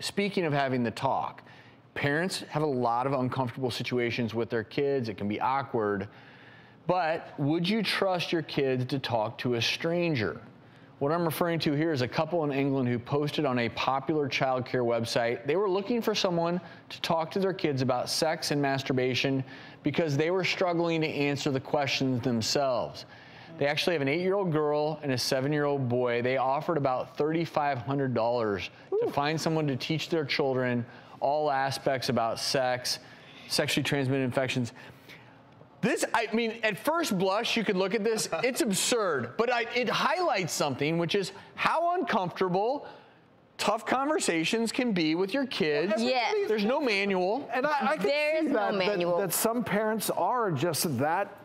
speaking of having the talk, parents have a lot of uncomfortable situations with their kids. It can be awkward. But would you trust your kids to talk to a stranger? What I'm referring to here is a couple in England who posted on a popular child care website. They were looking for someone to talk to their kids about sex and masturbation because they were struggling to answer the questions themselves. They actually have an 8-year-old girl and a 7-year-old boy. They offered about $3,500 to find someone to teach their children all aspects about sex, sexually transmitted infections. This, I mean, at first blush, you could look at this, it's absurd, but it highlights something, which is how uncomfortable tough conversations can be with your kids. Yes. There's no manual. And I can There's see no manual. that some parents are just that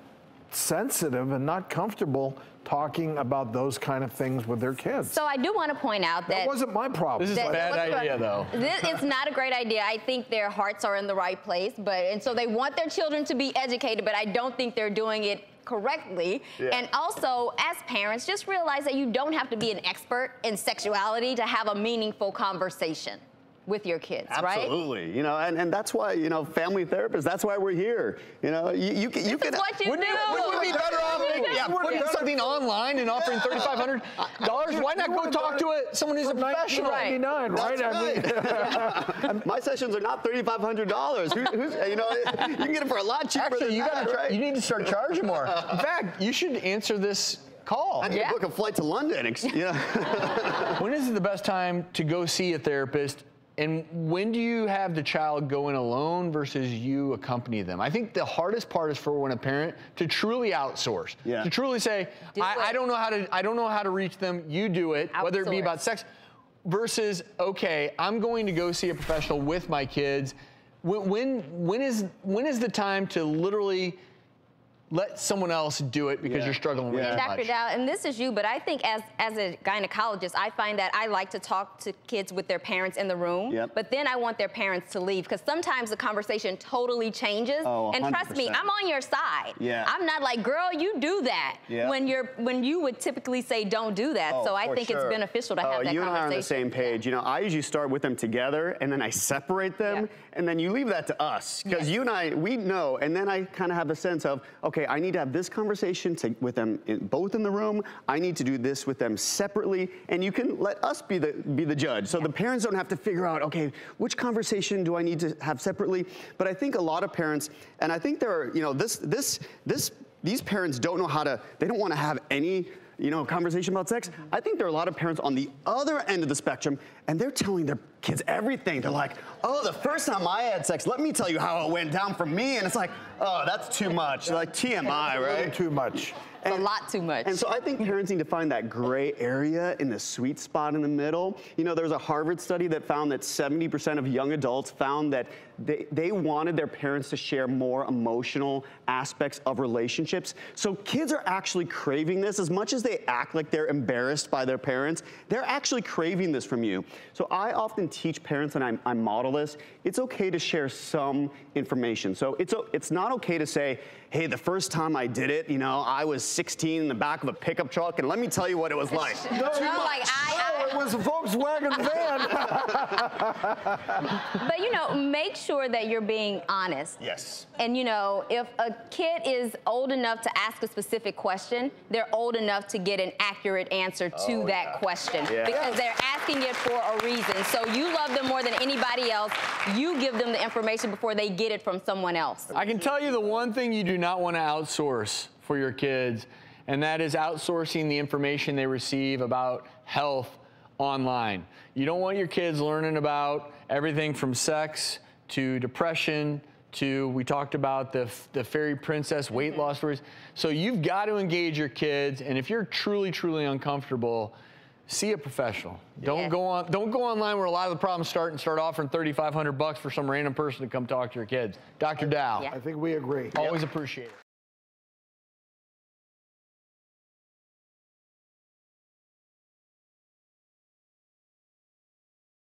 sensitive and not comfortable talking about those kind of things with their kids. So I do want to point out that that wasn't my problem. This is a bad idea, though. It's not a great idea. I think their hearts are in the right place, and so they want their children to be educated, but I don't think they're doing it correctly. Yeah. And also, as parents, just realize that you don't have to be an expert in sexuality to have a meaningful conversation with your kids, right? Absolutely. You know, and that's why, you know, family therapists, that's why we're here. You know, you can. What you wouldn't we be better off putting something online and offering $3,500? Why not go talk to someone who's a professional? Right. Right? I mean, my sessions are not $3,500. You know, you can get it for a lot cheaper than that, right? You need to start charging more. In fact, you should answer this call. I need to book a flight to London. You know? When is the best time to go see a therapist? And when do you have the child go in alone versus you accompany them? I think the hardest part is for when a parent to truly outsource, to truly say, I don't know how to reach them. You do it, whether it be about sex, versus okay, I'm going to go see a professional with my kids. When is the time to literally let someone else do it because you're struggling with it too much? Dr. Dow, and this is you, but I think as a gynecologist, I find that I like to talk to kids with their parents in the room, but then I want their parents to leave because sometimes the conversation totally changes. Oh, and trust me, I'm on your side. I'm not like, girl, you do that when you would typically say don't do that. So I think it's beneficial to have that conversation. You and I are on the same page. You know, I usually start with them together and then I separate them and then you leave that to us because you and I, we know, and then I kind of have a sense of, okay, I need to have this conversation with them both in the room. I need to do this with them separately, and you can let us be the judge. So the parents don't have to figure out, okay, which conversation do I need to have separately? But I think a lot of parents, and I think there are, you know, these parents don't know how to. They don't want to have any, you know, conversation about sex. I think there are a lot of parents on the other end of the spectrum, and they're telling their kids everything. They're like, oh, the first time I had sex, let me tell you how it went down for me. And it's like, oh, that's too much. Like TMI, right? Too much. It's a lot too much. And so I think parents need to find that gray area in the sweet spot in the middle. You know, there's a Harvard study that found that 70% of young adults found that they wanted their parents to share more emotional aspects of relationships. So kids are actually craving this. As much as they act like they're embarrassed by their parents, they're actually craving this from you. So I often teach parents, and I model this, it's okay to share some information. So it's not okay to say, hey, the first time I did it, you know, I was 16 in the back of a pickup truck, and let me tell you what it was like. It was a Volkswagen van. But, you know, make sure that you're being honest. Yes. And, you know, if a kid is old enough to ask a specific question, they're old enough to get an accurate answer to that question because they're asking it for a reason. So you love them more than anybody else. You give them the information before they get it from someone else. I can tell you the one thing you do not want to outsource for your kids, and that is outsourcing the information they receive about health online. You don't want your kids learning about everything from sex to depression to, we talked about the fairy princess weight loss stories. So you've got to engage your kids, and if you're truly, truly uncomfortable, see a professional. Don't go online where a lot of the problems start offering $3,500 for some random person to come talk to your kids. Dr. Dow. I think we agree. Always appreciate it.